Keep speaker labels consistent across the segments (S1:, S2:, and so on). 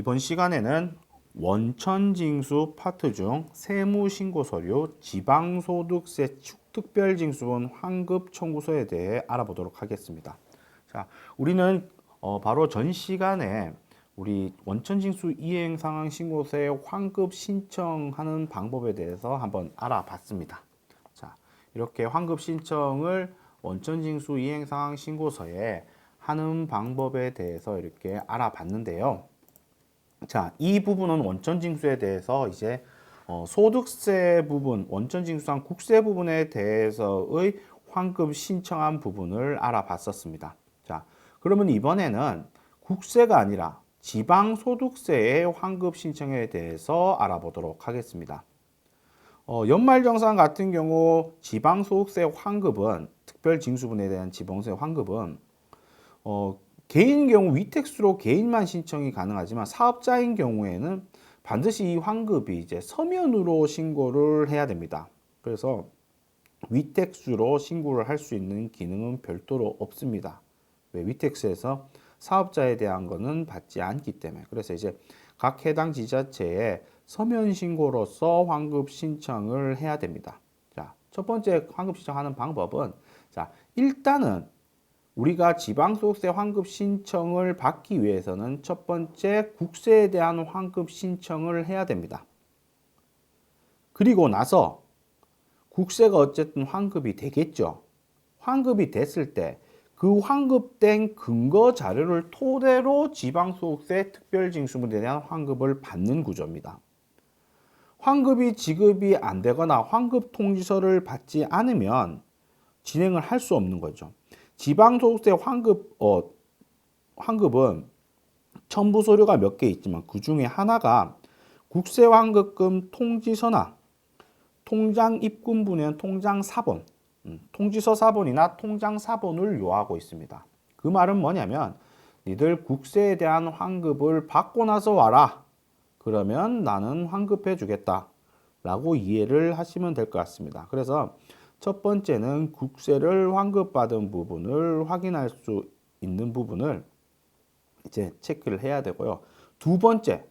S1: 이번 시간에는 원천징수 파트 중 세무신고서류 지방소득세 특별징수분 환급 청구서에 대해 알아보도록 하겠습니다. 자, 우리는 바로 전 시간에 우리 원천징수 이행상황 신고서에 환급 신청하는 방법에 대해서 한번 알아봤습니다. 자, 이렇게 환급 신청을 원천징수 이행상황 신고서에 하는 방법에 대해서 이렇게 알아봤는데요. 자, 이 부분은 원천징수에 대해서 이제 소득세 부분, 원천징수상 국세 부분에 대해서의 환급 신청한 부분을 알아봤었습니다. 자, 그러면 이번에는 국세가 아니라 지방소득세의 환급 신청에 대해서 알아보도록 하겠습니다. 연말정산 같은 경우 지방소득세 환급은 특별징수분에 대한 지방세 환급은 개인 경우 위택수로 개인만 신청이 가능하지만 사업자인 경우에는 반드시 이 환급이 이제 서면으로 신고를 해야 됩니다. 그래서 위택수로 신고를 할 수 있는 기능은 별도로 없습니다. 왜? 위택수에서 사업자에 대한 거는 받지 않기 때문에. 그래서 이제 각 해당 지자체에 서면 신고로서 환급 신청을 해야 됩니다. 자, 첫 번째 환급 신청하는 방법은 자, 일단은 우리가 지방소득세 환급 신청을 받기 위해서는 첫 번째 국세에 대한 환급 신청을 해야 됩니다. 그리고 나서 국세가 어쨌든 환급이 되겠죠. 환급이 됐을 때 그 환급된 근거 자료를 토대로 지방소득세 특별징수분에 대한 환급을 받는 구조입니다. 환급이 지급이 안 되거나 환급 통지서를 받지 않으면 진행을 할 수 없는 거죠. 지방소득세 환급은 첨부 서류가 몇 개 있지만 그 중에 하나가 국세환급금 통지서나 통장 입금분에는 통장 사본, 통지서 사본이나 통장 사본을 요하고 있습니다. 그 말은 뭐냐면 니들 국세에 대한 환급을 받고 나서 와라. 그러면 나는 환급해 주겠다. 라고 이해를 하시면 될 것 같습니다. 그래서 첫 번째는 국세를 환급받은 부분을 확인할 수 있는 부분을 이제 체크를 해야 되고요. 두 번째,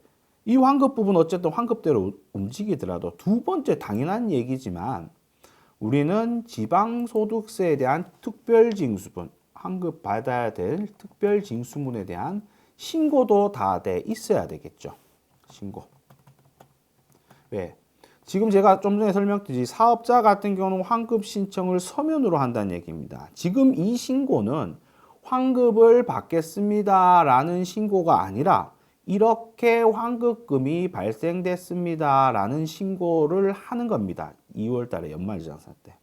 S1: 이 환급 부분 어쨌든 환급대로 움직이더라도 두 번째 당연한 얘기지만 우리는 지방소득세에 대한 특별징수분, 환급받아야 될 특별징수분에 대한 신고도 다 돼 있어야 되겠죠. 신고. 왜? 지금 제가 좀 전에 설명드린 사업자 같은 경우는 환급 신청을 서면으로 한다는 얘기입니다. 지금 이 신고는 환급을 받겠습니다 라는 신고가 아니라 이렇게 환급금이 발생됐습니다 라는 신고를 하는 겁니다. 2월 달에 연말정산 때.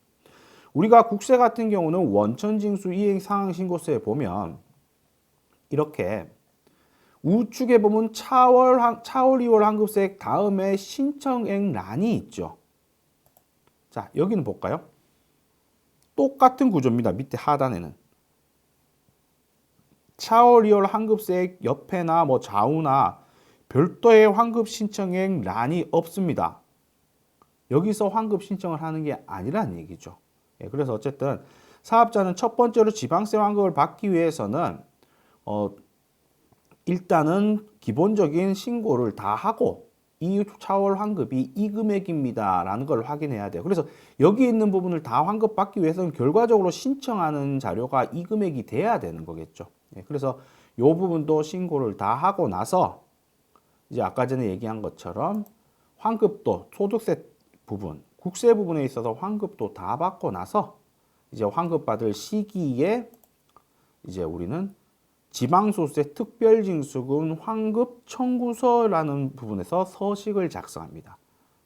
S1: 우리가 국세 같은 경우는 원천징수 이행 상황 신고서에 보면 이렇게 우측에 보면 차월 2월 환급세액 다음에 신청액 란이 있죠. 자, 여기는 볼까요? 똑같은 구조입니다. 밑에 하단에는. 차월 2월 환급세액 옆에나 뭐 좌우나 별도의 환급 신청액 란이 없습니다. 여기서 환급 신청을 하는 게 아니라는 얘기죠. 그래서 어쨌든 사업자는 첫 번째로 지방세 환급을 받기 위해서는 일단은 기본적인 신고를 다 하고 이 차월 환급이 이 금액입니다 라는 걸 확인해야 돼요. 그래서 여기 있는 부분을 다 환급받기 위해서는 결과적으로 신청하는 자료가 이 금액이 돼야 되는 거겠죠. 그래서 이 부분도 신고를 다 하고 나서 이제 아까 전에 얘기한 것처럼 환급도 소득세 부분, 국세 부분에 있어서 환급도 다 받고 나서 이제 환급받을 시기에 이제 우리는 지방소득세 특별징수분 환급 청구서라는 부분에서 서식을 작성합니다.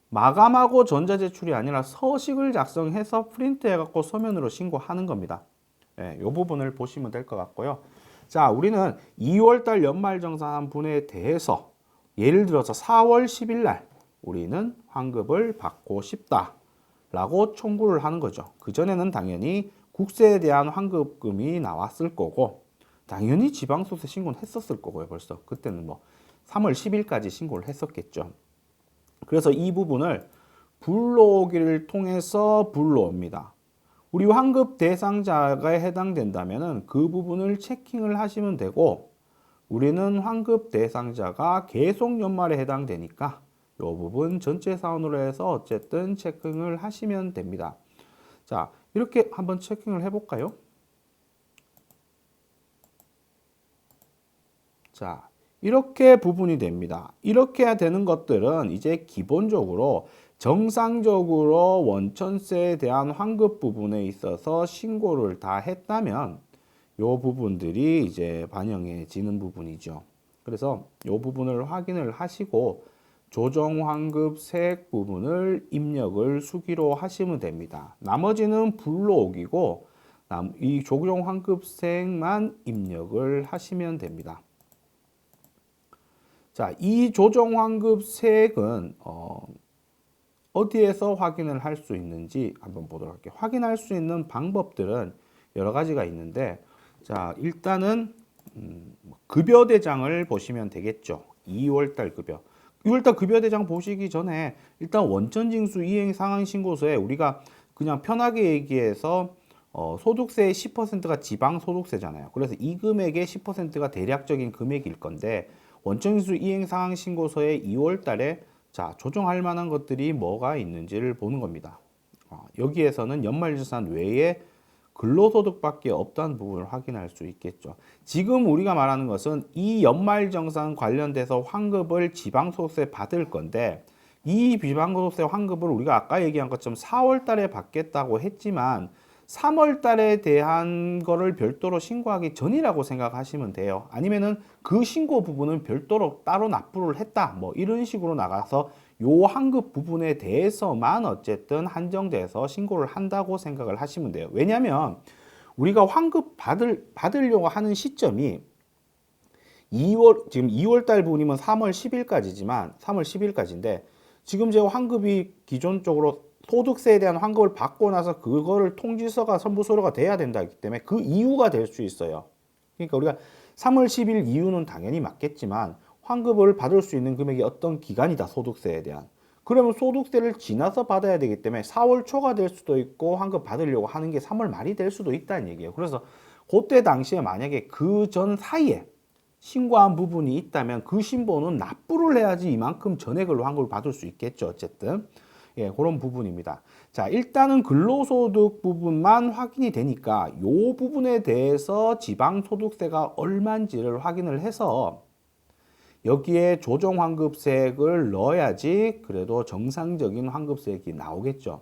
S1: 마감하고 전자제출이 아니라 서식을 작성해서 프린트해갖고 서면으로 신고하는 겁니다. 이 부분을 보시면 될 것 같고요. 자, 우리는 2월달 연말정산한 분에 대해서 예를 들어서 4월 10일 날 우리는 환급을 받고 싶다라고 청구를 하는 거죠. 그전에는 당연히 국세에 대한 환급금이 나왔을 거고 당연히 지방소득세 신고는 했었을 거고요. 벌써 그때는 뭐 3월 10일까지 신고를 했었겠죠. 그래서 이 부분을 불러오기를 통해서 불러옵니다. 우리 환급 대상자가 해당된다면 그 부분을 체킹을 하시면 되고 우리는 환급 대상자가 계속 연말에 해당되니까 이 부분 전체 사원으로 해서 어쨌든 체킹을 하시면 됩니다. 자, 이렇게 한번 체킹을 해볼까요? 자, 이렇게 부분이 됩니다. 이렇게 되는 것들은 이제 기본적으로 정상적으로 원천세에 대한 환급 부분에 있어서 신고를 다 했다면 이 부분들이 이제 반영해지는 부분이죠. 그래서 이 부분을 확인을 하시고 조정 환급 세액 부분을 입력을 수기로 하시면 됩니다. 나머지는 불로옥이고 이 조정 환급 세액만 입력을 하시면 됩니다. 자, 이 조정 환급 세액은 어디에서 확인을 할 수 있는지 한번 보도록 할게요. 확인할 수 있는 방법들은 여러 가지가 있는데, 자, 일단은 급여 대장을 보시면 되겠죠. 2월달 급여. 2월달 급여 대장 보시기 전에 일단 원천징수 이행 상한 신고서에 우리가 그냥 편하게 얘기해서 소득세의 10%가 지방 소득세잖아요. 그래서 이 금액의 10%가 대략적인 금액일 건데 원천징수 이행 상한 신고서에 2월 달에 자, 조정할 만한 것들이 뭐가 있는지를 보는 겁니다. 여기에서는 연말정산 외에 근로소득밖에 없다는 부분을 확인할 수 있겠죠. 지금 우리가 말하는 것은 이 연말정산 관련돼서 환급을 지방소득세 받을 건데 이 지방소득세 환급을 우리가 아까 얘기한 것처럼 4월 달에 받겠다고 했지만 3월 달에 대한 거를 별도로 신고하기 전이라고 생각하시면 돼요. 아니면은 그 신고 부분은 별도로 따로 납부를 했다. 뭐 이런 식으로 나가서 요 환급 부분에 대해서만 어쨌든 한정돼서 신고를 한다고 생각을 하시면 돼요. 왜냐면 우리가 환급 받으려고 하는 시점이 지금 2월 달 부분이면 3월 10일까지지만 3월 10일까지인데 지금 제가 환급이 기존적으로 소득세에 대한 환급을 받고 나서 그거를 통지서가 선부서류가 돼야 된다기 때문에 그 이유가 될 수 있어요. 그러니까 우리가 3월 10일 이유는 당연히 맞겠지만 환급을 받을 수 있는 금액이 어떤 기간이다, 소득세에 대한. 그러면 소득세를 지나서 받아야 되기 때문에 4월 초가 될 수도 있고 환급 받으려고 하는 게 3월 말이 될 수도 있다는 얘기예요. 그래서 그때 당시에 만약에 그 전 사이에 신고한 부분이 있다면 그 신고는 납부를 해야지 이만큼 전액을 환급을 받을 수 있겠죠. 어쨌든. 예, 그런 부분입니다. 자, 일단은 근로소득 부분만 확인이 되니까 이 부분에 대해서 지방소득세가 얼마인지를 확인을 해서 여기에 조정환급세액을 넣어야지 그래도 정상적인 환급세액이 나오겠죠.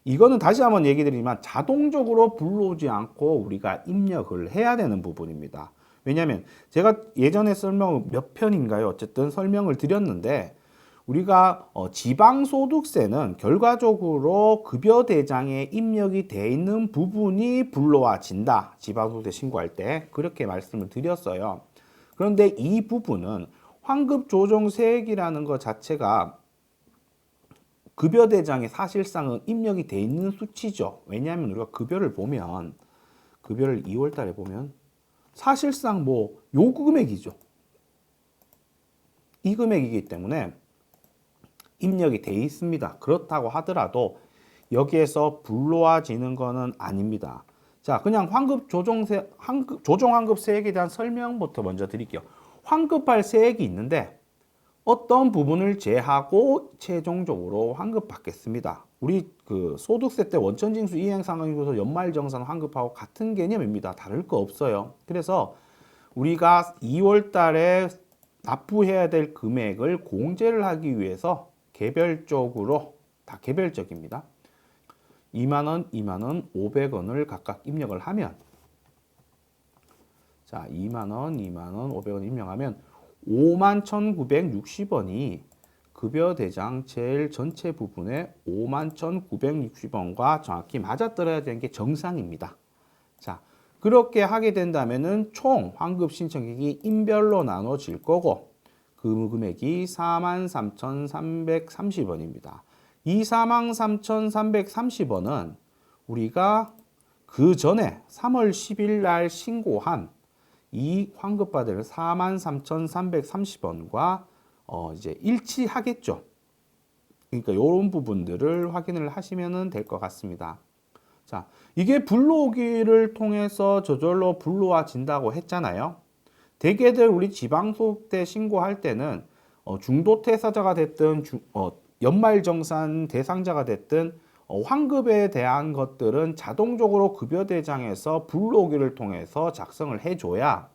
S1: 이거는 다시 한번 얘기 드리지만 자동적으로 불러오지 않고 우리가 입력을 해야 되는 부분입니다. 왜냐하면 제가 예전에 몇 편인가요? 어쨌든 설명을 드렸는데 우리가 지방소득세는 결과적으로 급여대장에 입력이 돼 있는 부분이 불러와진다. 지방소득세 신고할 때 그렇게 말씀을 드렸어요. 그런데 이 부분은 환급조정세액이라는 것 자체가 급여대장에 사실상은 입력이 돼 있는 수치죠. 왜냐하면 우리가 급여를 2월 달에 보면 사실상 뭐 요 금액이죠. 이 금액이기 때문에 입력이 돼 있습니다. 그렇다고 하더라도 여기에서 불로와지는 거는 아닙니다. 자, 그냥 조정환급 세액에 대한 설명부터 먼저 드릴게요. 환급할 세액이 있는데 어떤 부분을 제하고 최종적으로 환급받겠습니다. 우리 그 소득세 때 원천징수 이행상환에서 연말정산 환급하고 같은 개념입니다. 다를 거 없어요. 그래서 우리가 2월 달에 납부해야 될 금액을 공제를 하기 위해서 개별적으로 다 개별적입니다. 2만원, 2만원, 500원을 각각 입력을 하면 자, 2만원, 2만원, 500원 입력하면 51,960원이 급여대장 제일 전체 부분에 51,960원과 정확히 맞아떨어야 되는 게 정상입니다. 자, 그렇게 하게 된다면은 총 환급 신청액이 인별로 나눠질 거고 그 금액이 43,330원입니다. 이 43,330원은 우리가 그 전에 3월 10일 날 신고한 이 환급받을 43,330원과 이제 일치하겠죠. 그러니까 이런 부분들을 확인을 하시면 될 것 같습니다. 자, 이게 불러오기를 통해서 저절로 불러와진다고 했잖아요. 대개들 우리 지방소득세 신고할 때는 중도퇴사자가 됐든 연말정산 대상자가 됐든 환급에 대한 것들은 자동적으로 급여대장에서 불러오기를 통해서 작성을 해줘야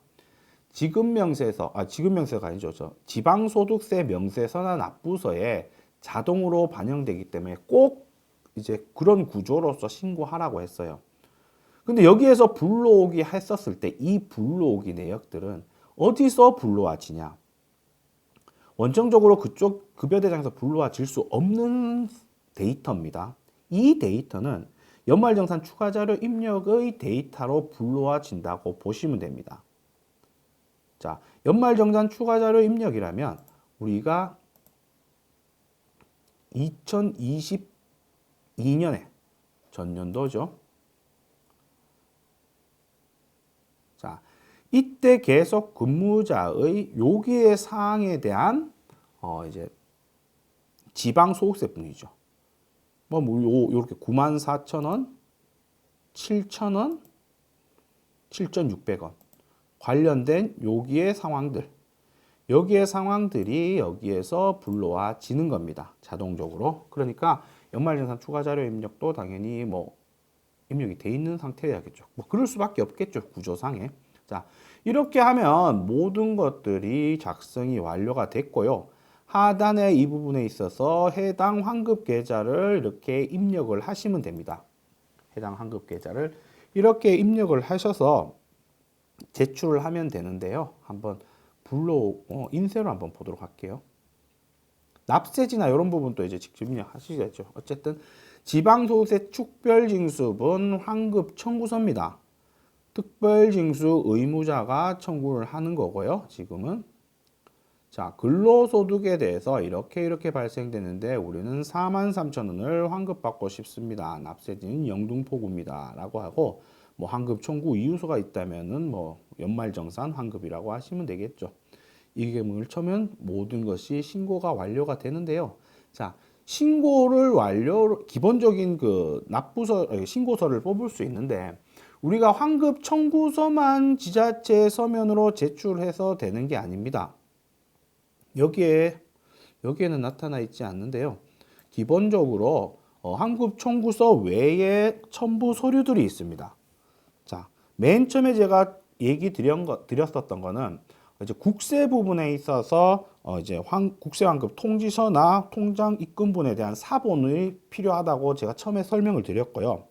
S1: 지급명세서가 아니죠. 지방소득세 명세서나 납부서에 자동으로 반영되기 때문에 꼭 이제 그런 구조로서 신고하라고 했어요. 근데 여기에서 불러오기 했었을 때 이 불러오기 내역들은 어디서 불러와지냐? 원정적으로 그쪽 급여대장에서 불러와질 수 없는 데이터입니다. 이 데이터는 연말정산 추가자료 입력의 데이터로 불러와진다고 보시면 됩니다. 자, 연말정산 추가자료 입력이라면 우리가 2022년에 전년도죠. 자, 이때 계속 근무자의 요기의 사항에 대한 이제 지방소득세뿐이죠. 요렇게 94,000원, 7,000원, 7,600원 관련된 요기의 상황들. 여기의 상황들이 여기에서 불러와지는 겁니다. 자동적으로. 그러니까 연말정산 추가자료 입력도 당연히 입력이 돼 있는 상태여야겠죠. 그럴 수밖에 없겠죠. 구조상에. 자, 이렇게 하면 모든 것들이 작성이 완료가 됐고요. 하단의 이 부분에 있어서 해당 환급 계좌를 이렇게 입력을 하시면 됩니다. 해당 환급 계좌를 이렇게 입력을 하셔서 제출을 하면 되는데요. 한번 인쇄로 한번 보도록 할게요. 납세지나 이런 부분도 이제 직접 입력하시겠죠. 어쨌든 지방소득세 축별징수분 환급 청구서입니다. 특별징수 의무자가 청구를 하는 거고요. 지금은 자, 근로소득에 대해서 이렇게 발생되는데 우리는 43,000원을 환급받고 싶습니다. 납세지는 영등포구입니다. 라고 하고 환급 청구 이유서가 있다면은 연말정산 환급이라고 하시면 되겠죠. 이 계명을 쳐면 모든 것이 신고가 완료가 되는데요. 자, 신고를 기본적인 신고서를 뽑을 수 있는데 우리가 환급 청구서만 지자체 서면으로 제출해서 되는 게 아닙니다. 여기에는 나타나 있지 않는데요. 기본적으로 환급 청구서 외에 첨부 서류들이 있습니다. 자, 맨 처음에 제가 드렸었던 거는 이제 국세 부분에 있어서 이제 국세 환급 통지서나 통장 입금분에 대한 사본이 필요하다고 제가 처음에 설명을 드렸고요.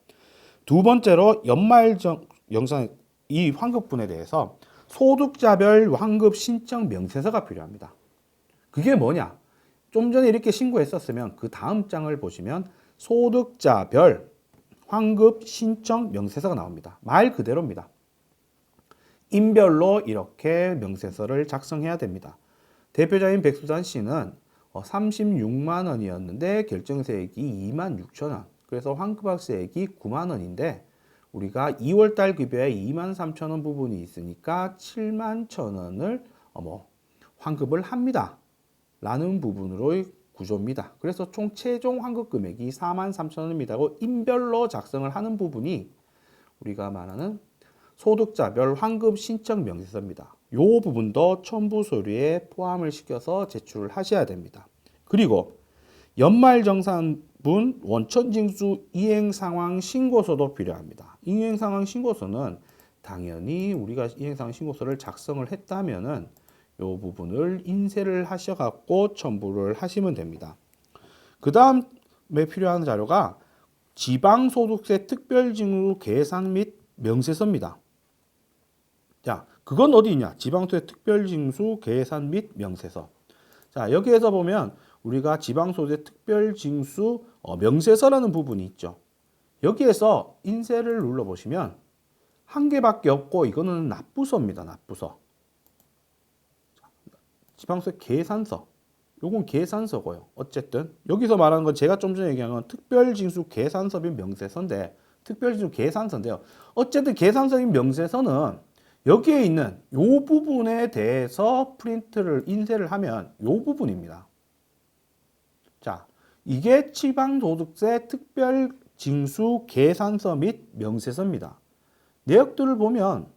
S1: 두 번째로 연말정산 이 환급분에 대해서 소득자별 환급 신청 명세서가 필요합니다. 그게 뭐냐? 좀 전에 이렇게 신고했었으면 그 다음 장을 보시면 소득자별 환급 신청 명세서가 나옵니다. 말 그대로입니다. 인별로 이렇게 명세서를 작성해야 됩니다. 대표자인 백수단 씨는 36만 원이었는데 결정세액이 26,000원. 그래서 환급학세액이 9만 원인데 우리가 2월달 급여에 23,000원 부분이 있으니까 71,000원을 환급을 합니다. 라는 부분으로의 구조입니다. 그래서 총 최종 환급 금액이 43,000원입니다. 인별로 작성을 하는 부분이 우리가 말하는 소득자별 환급 신청 명세서입니다. 이 부분도 첨부 서류에 포함을 시켜서 제출을 하셔야 됩니다. 그리고 연말정산분 원천징수 이행상황 신고서도 필요합니다. 이행상황 신고서는 당연히 우리가 이행상황 신고서를 작성을 했다면은 이 부분을 인쇄를 하셔갖고 첨부를 하시면 됩니다. 그 다음에 필요한 자료가 지방소득세 특별징수 계산 및 명세서입니다. 자, 그건 어디 있냐? 지방소득세 특별징수 계산 및 명세서. 자, 여기에서 보면 우리가 지방소득세 특별징수 명세서라는 부분이 있죠. 여기에서 인쇄를 눌러보시면 한 개밖에 없고 이거는 납부서입니다. 납부서. 지방소득세 계산서. 요건 계산서고요. 어쨌든 여기서 말하는 건 제가 좀 전에 얘기한 건 특별징수 계산서 및 명세서인데 특별징수 계산서인데요. 어쨌든 계산서 및 명세서는 여기에 있는 요 부분에 대해서 인쇄를 하면 요 부분입니다. 자, 이게 지방소득세 특별징수 계산서 및 명세서입니다. 내역들을 보면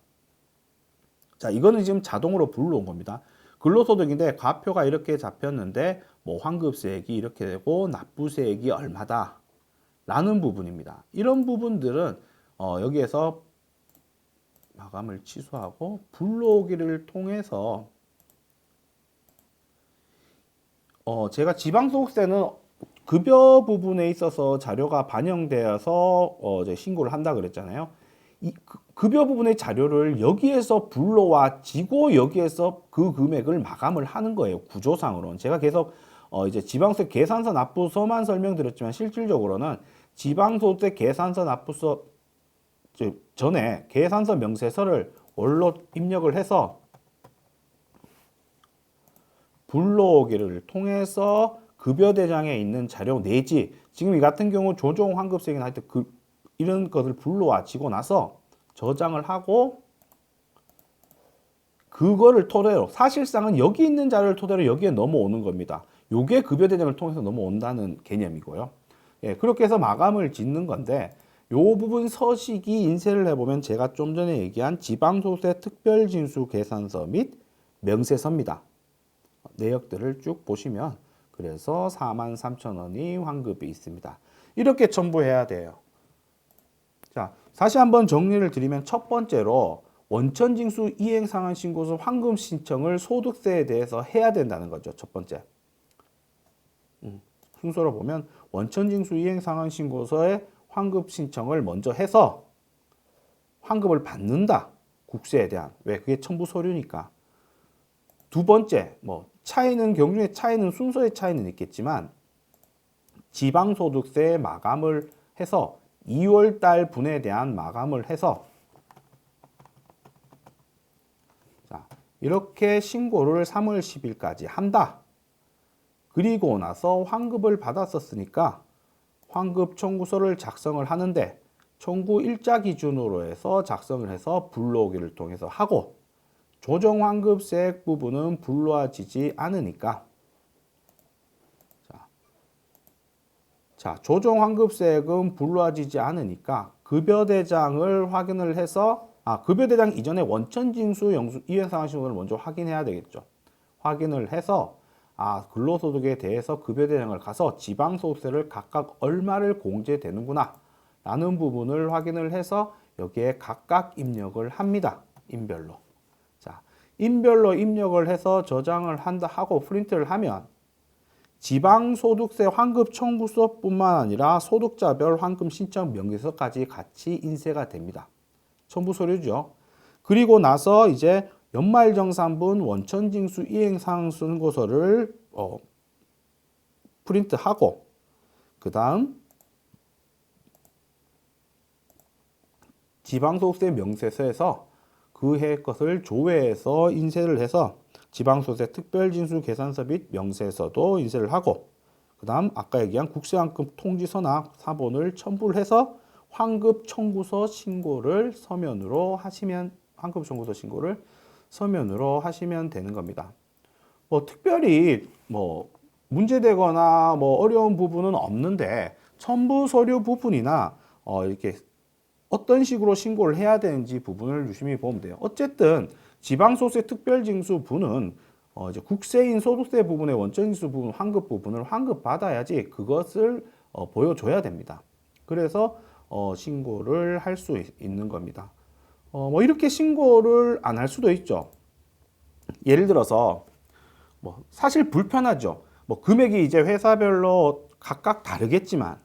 S1: 자, 이거는 지금 자동으로 불러온 겁니다. 근로소득인데 과표가 이렇게 잡혔는데 뭐 환급세액이 이렇게 되고 납부세액이 얼마다 라는 부분입니다. 이런 부분들은 여기에서 마감을 취소하고 불러오기를 통해서 제가 지방소득세는 급여 부분에 있어서 자료가 반영되어서 이제 신고를 한다 그랬잖아요. 이 급여 부분의 자료를 여기에서 불러와 지고 여기에서 그 금액을 마감을 하는 거예요. 구조상으로는. 제가 계속 이제 지방세 계산서 납부서만 설명드렸지만 실질적으로는 지방소득세 계산서 납부서 전에 계산서 명세서를 원로 입력을 해서 불러오기를 통해서 급여 대장에 있는 자료 내지 지금 이 같은 경우 조정 환급세액이나 하여튼 이런 것을 불러와 지고 나서 저장을 하고 그거를 토대로 사실상은 여기 있는 자료를 토대로 여기에 넘어오는 겁니다. 요게 급여 대장을 통해서 넘어온다는 개념이고요. 예, 그렇게 해서 마감을 짓는 건데 요 부분 서식이 인쇄를 해보면 제가 좀 전에 얘기한 지방소득세 특별징수 계산서 및 명세서입니다. 내역들을 쭉 보시면 그래서 43,000원이 환급이 있습니다. 이렇게 첨부해야 돼요. 자, 다시 한번 정리를 드리면 첫 번째로 원천징수 이행상환 신고서 환급 신청을 소득세에 대해서 해야 된다는 거죠. 첫 번째. 순서로 보면 원천징수 이행상환 신고서에 환급 신청을 먼저 해서 환급을 받는다. 국세에 대한. 왜? 그게 첨부 서류니까. 두 번째, 뭐 차이는 경중의 차이는 순서의 차이는 있겠지만 지방소득세 마감을 해서 2월 달 분에 대한 마감을 해서 자, 이렇게 신고를 3월 10일까지 한다. 그리고 나서 환급을 받았었으니까 환급 청구서를 작성을 하는데 청구 일자 기준으로 해서 작성을 해서 불러오기를 통해서 하고 조정 환급세액 부분은 불러지지 않으니까 자, 조정 환급세액은 불러지지 않으니까 급여 대장을 확인을 해서 급여 대장 이전에 원천징수 영수 이행상환 신고를 먼저 확인해야 되겠죠. 확인을 해서 근로소득에 대해서 급여 대장을 가서 지방소득세를 각각 얼마를 공제되는구나 라는 부분을 확인을 해서 여기에 각각 입력을 합니다. 인별로. 자, 인별로 입력을 해서 저장을 한다 하고 프린트를 하면 지방소득세 환급 청구서뿐만 아니라 소득자별 환급 신청 명세서까지 같이 인쇄가 됩니다. 첨부 서류죠. 그리고 나서 이제 연말정산분 원천징수 이행상환 신고서를 프린트하고 그 다음 지방소득세 명세서에서 그 해 것을 조회해서 인쇄를 해서 지방소득세 특별징수 계산서 및 명세서도 인쇄를 하고 그 다음 아까 얘기한 국세환급 통지서나 사본을 첨부를 해서 환급 청구서 신고를 서면으로 하시면 환급 청구서 신고를 서면으로 하시면 되는 겁니다. 뭐 특별히 뭐 문제되거나 뭐 어려운 부분은 없는데 첨부 서류 부분이나 이렇게 어떤 식으로 신고를 해야 되는지 부분을 유심히 보면 돼요. 어쨌든 지방소득세 특별징수분은 이제 국세인 소득세 부분의 원천징수 부분, 환급 부분을 환급 받아야지 그것을 보여줘야 됩니다. 그래서 신고를 할 수 있는 겁니다. 뭐 이렇게 신고를 안 할 수도 있죠. 예를 들어서 뭐 사실 불편하죠. 뭐 금액이 이제 회사별로 각각 다르겠지만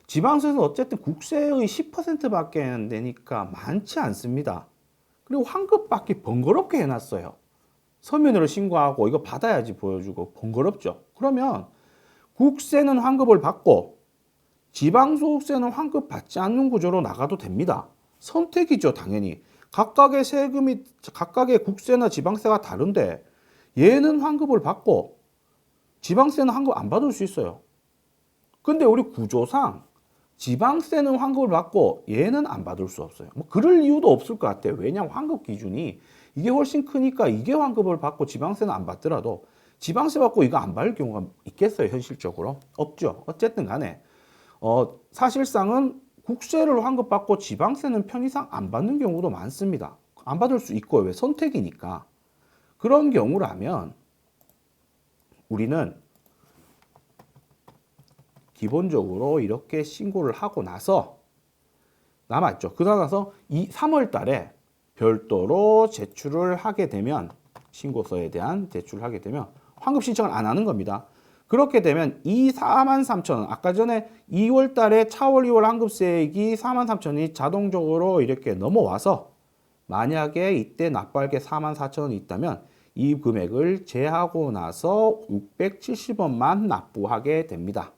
S1: 지방세에서 어쨌든 국세의 10%밖에 안 되니까 많지 않습니다. 그리고 환급 받기 번거롭게 해놨어요. 서면으로 신고하고 이거 받아야지 보여주고 번거롭죠. 그러면 국세는 환급을 받고 지방소득세는 환급 받지 않는 구조로 나가도 됩니다. 선택이죠, 당연히. 각각의 세금이 각각의 국세나 지방세가 다른데 얘는 환급을 받고 지방세는 환급 안 받을 수 있어요. 근데 우리 구조상 지방세는 환급을 받고 얘는 안 받을 수 없어요. 뭐 그럴 이유도 없을 것 같아요. 왜냐하면 환급 기준이 이게 훨씬 크니까 이게 환급을 받고 지방세는 안 받더라도 지방세 받고 이거 안 받을 경우가 있겠어요, 현실적으로? 없죠. 어쨌든 간에 사실상은 국세를 환급받고 지방세는 편의상 안 받는 경우도 많습니다. 안 받을 수 있고 왜 선택이니까. 그런 경우라면 우리는 기본적으로 이렇게 신고를 하고 나서 남았죠. 그러고 나서 이 3월 달에 별도로 제출을 하게 되면 신고서에 대한 제출을 하게 되면 환급 신청을 안 하는 겁니다. 그렇게 되면 이 43,000원 아까 전에 2월 달에 차월 2월 환급세액이 43,000원이 자동적으로 이렇게 넘어와서 만약에 이때 납부할 게 44,000원이 있다면 이 금액을 제하고 나서 670원만 납부하게 됩니다.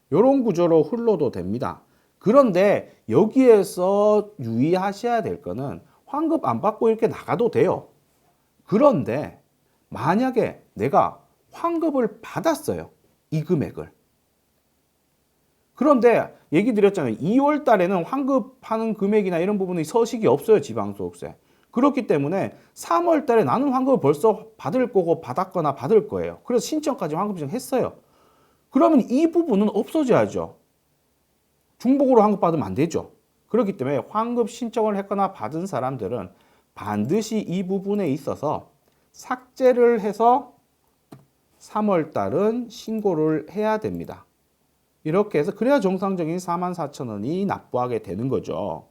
S1: 이런 구조로 흘러도 됩니다. 그런데 여기에서 유의하셔야 될 거는 환급 안 받고 이렇게 나가도 돼요. 그런데 만약에 내가 환급을 받았어요. 이 금액을. 그런데 얘기 드렸잖아요. 2월 달에는 환급하는 금액이나 이런 부분이 서식이 없어요. 지방소득세. 그렇기 때문에 3월 달에 나는 환급을 벌써 받을 거고 받았거나 받을 거예요. 그래서 신청까지 환급 신청했어요. 그러면 이 부분은 없어져야죠. 중복으로 환급 받으면 안 되죠. 그렇기 때문에 환급 신청을 했거나 받은 사람들은 반드시 이 부분에 있어서 삭제를 해서 3월 달은 신고를 해야 됩니다. 이렇게 해서 그래야 정상적인 44,000원이 납부하게 되는 거죠.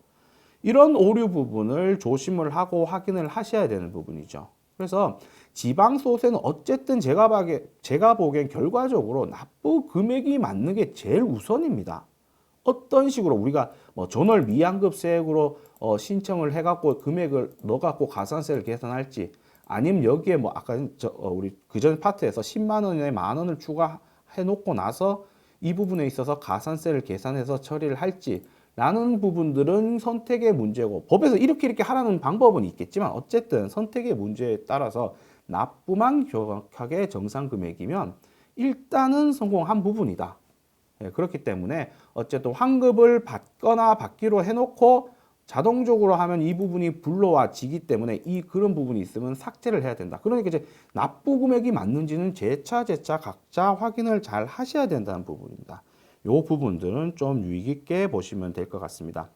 S1: 이런 오류 부분을 조심을 하고 확인을 하셔야 되는 부분이죠. 그래서 지방소득세는 어쨌든 제가 보기엔 결과적으로 납부 금액이 맞는 게 제일 우선입니다. 어떤 식으로 우리가 뭐 전월 미환급세액으로 신청을 해갖고 금액을 넣어갖고 가산세를 계산할지 아니면 여기에 뭐 아까 우리 그전 파트에서 10만 원에 만 원을 추가해 놓고 나서 이 부분에 있어서 가산세를 계산해서 처리를 할지 라는 부분들은 선택의 문제고 법에서 이렇게 하라는 방법은 있겠지만 어쨌든 선택의 문제에 따라서 납부만 정확하게 정상 금액이면 일단은 성공한 부분이다. 그렇기 때문에 어쨌든 환급을 받거나 받기로 해놓고 자동적으로 하면 이 부분이 불러와지기 때문에 그런 부분이 있으면 삭제를 해야 된다. 그러니까 이제 납부 금액이 맞는지는 재차 각자 확인을 잘 하셔야 된다는 부분입니다. 이 부분들은 좀 유의 깊게 보시면 될 것 같습니다.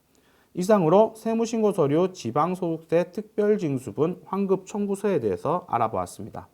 S1: 이상으로 세무신고 서류 지방소득세 특별징수분 환급 청구서에 대해서 알아보았습니다.